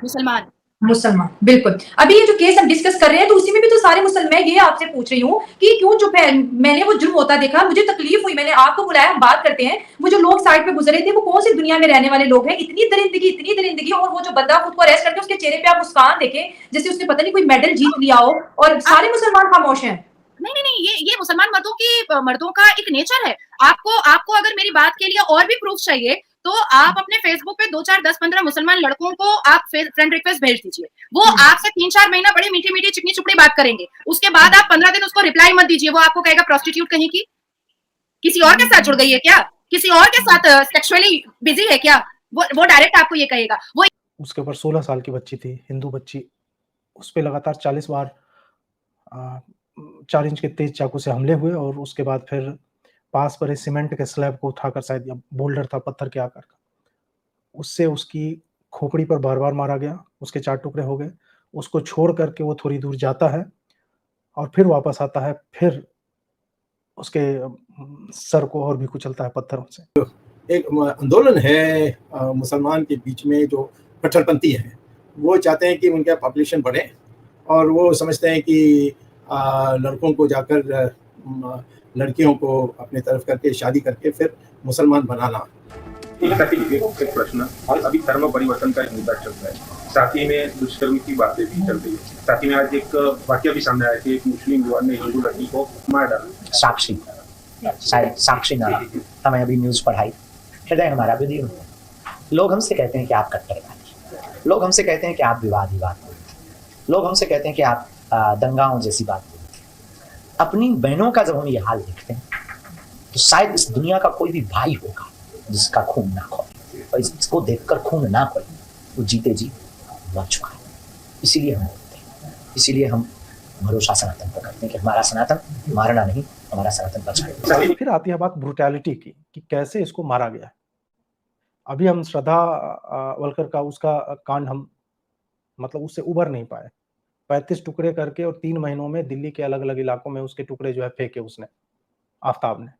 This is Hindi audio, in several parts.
मुसलमान। मुसलमान, बिल्कुल। अभी ये जो केस हम डिस्कस कर रहे हैं तो उसी में भी तो सारे मुसलमान। मैं ये आपसे पूछ रही हूँ कि क्यों चुप है? मैंने वो जुर्म होता देखा, मुझे तकलीफ हुई, मैंने आपको बुलाया, हम बात करते हैं। वो जो लोग साइड पे गुजरे थे वो कौन सी दुनिया में रहने वाले लोग हैं? इतनी दरिंदगी, और वो जो बंदा खुद को अरेस्ट करके उसके चेहरे पे आप मुस्कान देखें जैसे उसने पता नहीं कोई मेडल जीत लिया हो, और सारे मुसलमान खामोश हैं। नहीं, ये मुसलमान मर्दों का एक नेचर है। आपको अगर मेरी बात के लिए और भी प्रूफ चाहिए तो आप अपने फेसबुक पे 2, 4, 10, 15 मुसलमान लड़कों को आप फ्रेंड रिक्वेस्ट भेज दीजिए। वो आपसे 3-4 महीना बड़ी मीठी चिकनी चुपड़ी बात करेंगे, उसके बाद आप 15 दिन उसको रिप्लाई मत दीजिए, वो आपको कहेगा प्रोस्टिट्यूट कहीं की, किसी और के साथ जुड़ गई है क्या, किसी और के साथ सेक्सुअली बिजी है क्या, वो डायरेक्ट आपको ये कहेगा। वो उसके ऊपर 16 साल की बच्ची थी, हिंदू बच्ची, उस पे लगातार 40 बार 4 इंच के तेज चाकू से हमले हुए, और उसके बाद फिर पास पड़े सीमेंट के स्लैब को उठाकर, शायद या बोल्डर था पत्थर के आकार का, उससे उसकी खोपड़ी पर बार-बार मारा गया, उसके 4 टुकड़े हो गए। उसको छोड़ कर के वो थोड़ी दूर जाता है और फिर वापस आता है, फिर उसके सर को और भी कुचलता है पत्थरों से। एक आंदोलन है मुसलमान के बीच में, जो कट्टरपंथी हैं, वो चाहते हैं कि उनका पॉपुलेशन बढ़े, और वो समझते हैं कि लड़कों को जाकर लड़कियों को अपनी तरफ करके शादी करके फिर मुसलमान बनाना। एक प्रश्न, अभी धर्म परिवर्तन का एक मुद्दा चल रहा है, साथ ही में दुष्कर्म की बातें भी चल रही है, साथ ही में आज एक वाक्य भी सामने आया कि एक मुस्लिम युवा ने हिंदू लड़की को मार डाला। साक्षी, शायद साक्षी नाम, हमें अभी न्यूज पढ़ाई, हृदय हमारा भी दिया। लोग हमसे कहते हैं कि आप कट्टरवादी, लोग हमसे कहते हैं कि आप विवाद बोलते, लोग हमसे कहते हैं कि आप दंगाओं जैसी बात बोलते। अपनी बहनों का जब हम ये हाल देखते हैं तो शायद इस दुनिया का कोई भी भाई होगा जिसका खून ना खोले, और इसको देखकर खून ना खोले, वो जीते जी मर चुका है। इसीलिए हम बोलते हैं, इसीलिए हम भरोसा सनातन पर करते हैं कि हमारा सनातन मारना नहीं, हमारा सनातन बचाना। फिर आती है बात ब्रूटैलिटी की कि कैसे इसको मारा गया है। अभी हम श्रद्धा वलकर का उसका कांड हम मतलब उससे उबर नहीं पाए। 35 टुकड़े करके और 3 महीनों में दिल्ली के अलग-अलग इलाकों में उसके टुकड़े जो है फेंके उसने, आफ्ताब ने।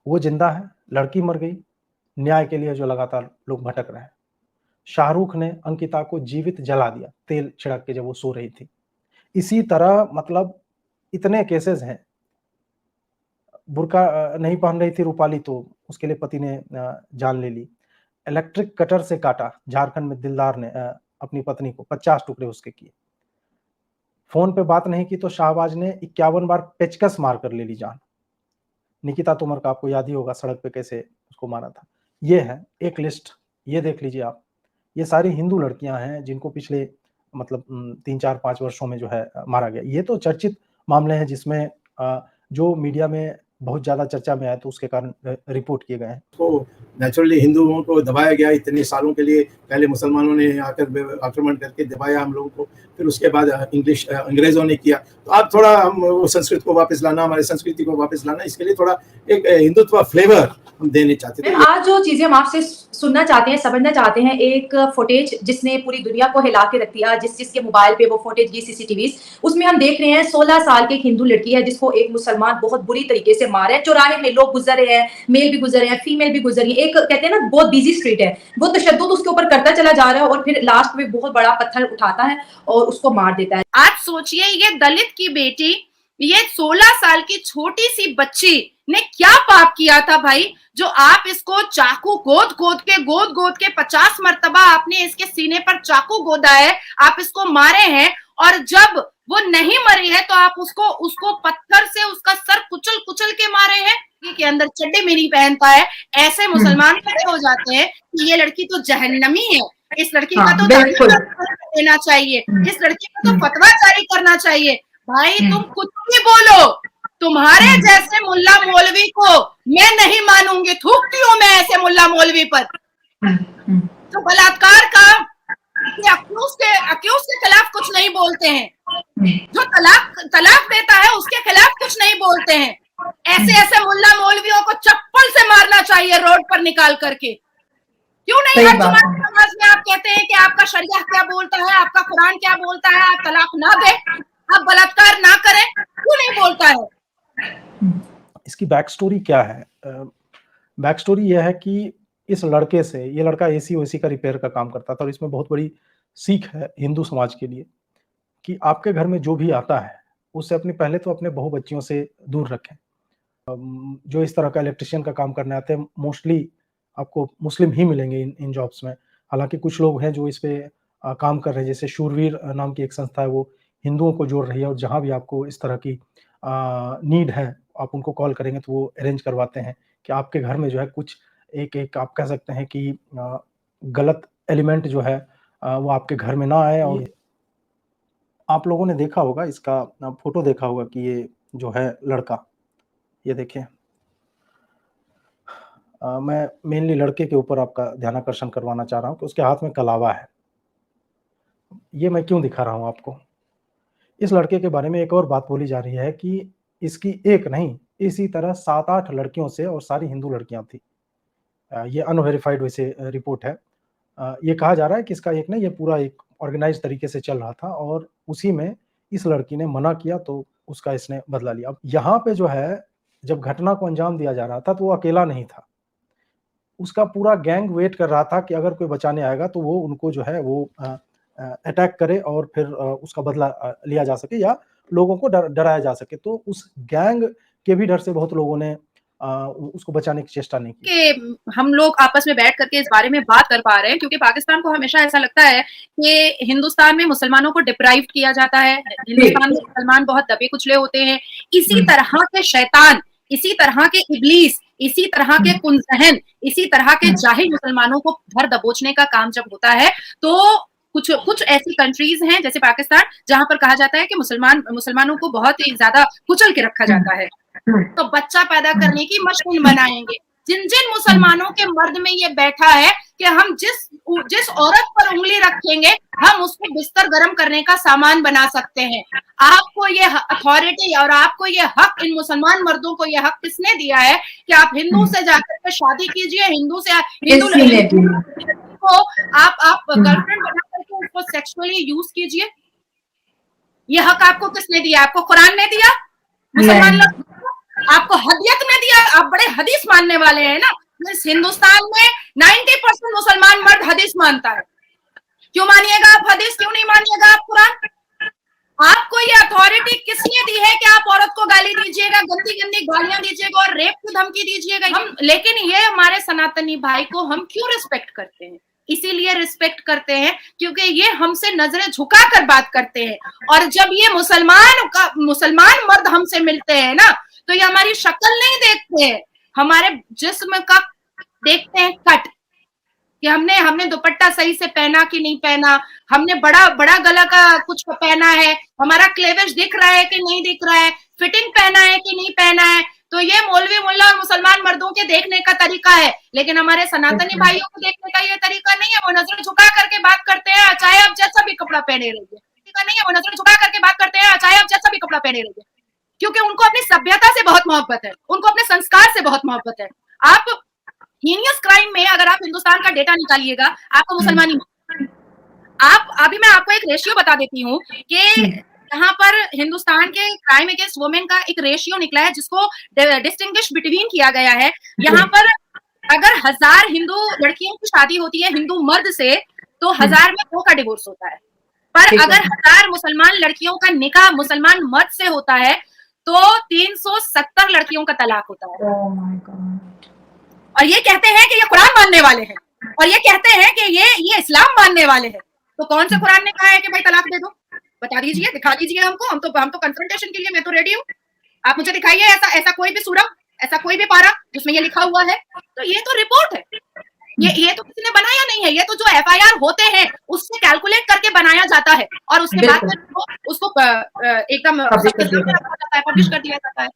वो जिंदा है, लड़की मर गई, न्याय के लिए जो लगातार लोग भटक रहे हैं। शाहरुख ने अंकिता को जीवित जला दिया, तेल छिड़क के, जब वो सो रही थी। इसी तरह मतलब इतने केसेस हैं। बुर्का नहीं पहन रही थी रूपाली, तो उसके लिए पति ने जान ले ली। इलेक्ट्रिक कटर से काटा, झारखंड में दिलदार ने अपनी पत्नी को, 50 टुकड़े उसके किए। फोन पे बात नहीं की तो शाहबाज ने 51 बार पेचकस मार कर ले ली जान। निकिता तोमर का आपको याद ही होगा, सड़क पे कैसे उसको मारा था। ये है एक लिस्ट, ये देख लीजिए आप। ये सारी हिंदू लड़कियां हैं जिनको पिछले मतलब 3-4-5 वर्षों में जो है मारा गया। ये तो चर्चित मामले हैं जिसमें जो मीडिया में बहुत ज्यादा चर्चा में आया, तो उसके कारण रिपोर्ट किए गए हैं। तो नेचुरली हिंदुओं को दबाया गया इतने सालों के लिए। पहले मुसलमानों ने आकर आक्रमण करके दबाया हम लोगों को, फिर उसके बाद अंग्रेजों ने किया। तो आप थोड़ा हम वो संस्कृत को वापस लाना, हमारी संस्कृति को वापस लाना, इसके लिए थोड़ा एक हिंदुत्व फ्लेवर हम देने चाहते थे। आज जो चीजें हम आपसे सुनना चाहते हैं, समझना चाहते हैं, एक फुटेज जिसने पूरी दुनिया को हिला के रख दिया, जिसके मोबाइल पे वो फुटेज गई सीसीटीवी, उसमें हम देख रहे हैं 16 साल की एक हिंदू लड़की है जिसको एक मुसलमान बहुत बुरी तरीके से मारा है। चौराहे में लोग गुजर रहे हैं, मेल भी गुजर रहे हैं, फीमेल भी गुजर रही है। एक कहते हैं ना बहुत बिजी स्ट्रीट है, वो तशद्दुद उसके ऊपर करता चला जा रहा है और फिर लास्ट में बहुत बड़ा पत्थर उठाता है और उसको मार देता है। आज सोचिए, ये दलित की बेटी, ये 16 साल की छोटी सी बच्ची ने क्या पाप किया था भाई, जो आप इसको चाकू गोद गोद के 50 मर्तबा आपने इसके सीने पर चाकू गोदा है, आप इसको मारे हैं, और जब वो नहीं मरी है तो आप उसको पत्थर से उसका सर कुचल के मारे हैं। के अंदर चड्डी में नहीं पहनता है, ऐसे मुसलमान खड़े हो जाते हैं कि ये लड़की तो जहन्नमी है, इस लड़की का तो देना चाहिए, इस लड़की को तो फतवा जारी करना चाहिए। भाई तुम कुछ भी बोलो, तुम्हारे जैसे मुल्ला मौलवी को मैं नहीं मानूंगी, थूकती हूँ मैं ऐसे मुल्ला मौलवी पर। तो बलात्कार का अक्यूज के खिलाफ कुछ नहीं बोलते हैं, जो तलाक देता है उसके खिलाफ कुछ नहीं बोलते हैं। ऐसे मुल्ला मौलवियों को चप्पल से मारना चाहिए रोड पर निकाल करके। क्यों नहीं हर जुमा की नमाज में आप कहते हैं कि आपका शरिया क्या बोलता है, आपका कुरान क्या बोलता है, आप तलाक ना दे, आप बलात्कार ना करें, क्यों नहीं बोलता है? इसकी बैक स्टोरी क्या है? बैक स्टोरी यह है कि इस लड़के से, ये लड़का एसी-वेसी का रिपेयर का काम करता था और इसमें बहुत बड़ी सीख है हिंदू समाज के लिए कि आपके घर में जो भी आता है, उससे अपनी पहले तो अपने बहू-बच्चियों से दूर रखें। जो इस तरह का इलेक्ट्रीशियन का काम करने आते हैं, मोस्टली आपको मुस्लिम ही मिलेंगे इन जॉब्स में। हालाँकि कुछ लोग हैं जो इस पे काम कर रहे हैं, जैसे शूरवीर नाम की एक संस्था है, वो हिंदुओं को जोड़ रही है और जहाँ भी आपको इस तरह की नीड है, आप उनको कॉल करेंगे तो वो अरेंज करवाते हैं कि आपके घर में जो है कुछ एक आप कह सकते हैं कि गलत एलिमेंट जो है वो आपके घर में ना आए। और आप लोगों ने देखा होगा इसका फ़ोटो देखा होगा कि ये जो है लड़का, ये देखिए। मैं मेनली लड़के के ऊपर आपका ध्यानाकर्षण करवाना चाह रहा हूँ कि उसके हाथ में कलावा है। ये मैं क्यों दिखा रहा हूँ आपको? इस लड़के के बारे में एक और बात बोली जा रही है कि इसकी एक नहीं, इसी तरह 7-8 लड़कियों से और सारी हिंदू लड़कियाँ थी। ये अनवेरिफाइड वैसे रिपोर्ट है। ये कहा जा रहा है कि इसका एक नहीं, ये पूरा एक ऑर्गेनाइज़ तरीके से चल रहा था और उसी में इस लड़की ने मना किया तो उसका इसने बदला लिया। अब यहाँ पे जो है, जब घटना को अंजाम दिया जा रहा था तो वो अकेला नहीं था। उसका पूरा गैंग वेट कर रहा था कि अगर कोई बचाने आएगा तो वो उनको जो है वो अटैक करे और फिर उसका बदला लिया जा सके या लोगों को डराया जा सके। तो उस गैंग के भी डर से बहुत लोगों ने उसको बचाने की चेष्टा नहीं की। कि हम लोग आपस में बैठ करके इस बारे में बात कर पा रहे हैं, क्योंकि पाकिस्तान को हमेशा ऐसा लगता है कि हिंदुस्तान में मुसलमानों को डिप्राइव्ड किया जाता है, हिंदुस्तान में मुसलमान बहुत दबे कुचले होते हैं। इसी तरह के शैतान, इसी तरह के इब्लीस, इसी तरह के कुंजहन, इसी तरह के जाहिल मुसलमानों को धर दबोचने का काम जब होता है तो कुछ ऐसी कंट्रीज हैं जैसे पाकिस्तान, जहां पर कहा जाता है कि मुसलमानों को बहुत ही ज्यादा कुचल के रखा जाता है, तो बच्चा पैदा करने की मशीन बनाएंगे। जिन जिन मुसलमानों के मर्द में ये बैठा है कि हम जिस औरत पर उंगली रखेंगे हम उसको बिस्तर गर्म करने का सामान बना सकते हैं। आपको ये अथॉरिटी और आपको ये हक, इन मुसलमान मर्दों को ये हक किसने दिया है कि आप हिंदू से जाकर के शादी कीजिए, हिंदू को आप गर्लफ्रेंड बना करके उसको सेक्सुअली यूज कीजिए? ये हक आपको किसने दिया? आपको कुरान ने दिया? मुसलमान लोग आपको हदियत में दिया? आप बड़े हदीस मानने वाले हैं ना। इस हिंदुस्तान में 90% मुसलमान मर्द हदीस मानता है। क्यों मानिएगा आप हदीस? क्यों नहीं मानिएगा आप कुरान? आपको ये अथॉरिटी किसने दी है कि आप औरत को गाली दीजिएगा, गंदी गंदी गालियां दीजिएगा और रेप की धमकी दीजिएगा? लेकिन ये हमारे सनातनी भाई को हम क्यों रिस्पेक्ट करते हैं? इसीलिए रिस्पेक्ट करते हैं क्योंकि ये हमसे नजरें झुकाकर बात करते हैं। और जब ये मुसलमान मर्द हमसे मिलते हैं ना, तो ये हमारी शक्ल नहीं देखते हैं, हमारे जिस्म का देखते हैं कट, कि हमने दुपट्टा सही से पहना कि नहीं पहना, हमने बड़ा गला का कुछ पहना है, हमारा क्लेवेज दिख रहा है कि नहीं दिख रहा है, फिटिंग पहना है कि नहीं पहना है। तो ये मौलवी मुल्ला और मुसलमान मर्दों के देखने का तरीका है, लेकिन हमारे सनातनी भाइयों को देखने का ये तरीका नहीं है। वो नजर झुका करके बात करते हैं चाहे आप जैसा भी कपड़ा पहने रहिए, नहीं है। वो नजर झुका करके बात करते हैं चाहे आप जैसा भी कपड़ा पहने रहिए, क्योंकि उनको अपनी सभ्यता से बहुत मोहब्बत है, उनको अपने संस्कार से बहुत मोहब्बत है। आप हीनियस क्राइम में अगर आप हिंदुस्तान का डेटा निकालिएगा, आपको मुसलमानी, आप अभी मैं आपको एक रेशियो बता देती हूँ कि यहाँ पर हिंदुस्तान के क्राइम अगेंस्ट वुमेन का एक रेशियो निकला है जिसको डिस्टिंग्विश बिटवीन किया गया है। यहाँ पर अगर 1000 हिंदू लड़कियों की शादी होती है हिंदू मर्द से, तो 1000 में 2 का डिवोर्स होता है। पर अगर 1000 मुसलमान लड़कियों का निकाह मुसलमान मर्द से होता है तो 370 लड़कियों का तलाक होता है। और ये कहते हैं कि ये कुरान मानने वाले हैं, और ये कहते हैं कि ये इस्लाम मानने वाले हैं। तो कौन से कुरान ने कहा है कि भाई तलाक दे दो? बता दीजिए, दिखा दीजिए हमको। हम तो कन्फ्रंटेशन के लिए मैं तो रेडी हूँ। आप मुझे दिखाइए ऐसा कोई भी सूरा, ऐसा कोई भी पारा जिसमें ये लिखा हुआ है। तो ये तो रिपोर्ट है, ये तो किसी ने बनाया नहीं है। ये तो जो FIR होते हैं उससे कैलकुलेट करके बनाया जाता है और उसके बाद में उसको एकदम पब्लिश कर दिया जाता है।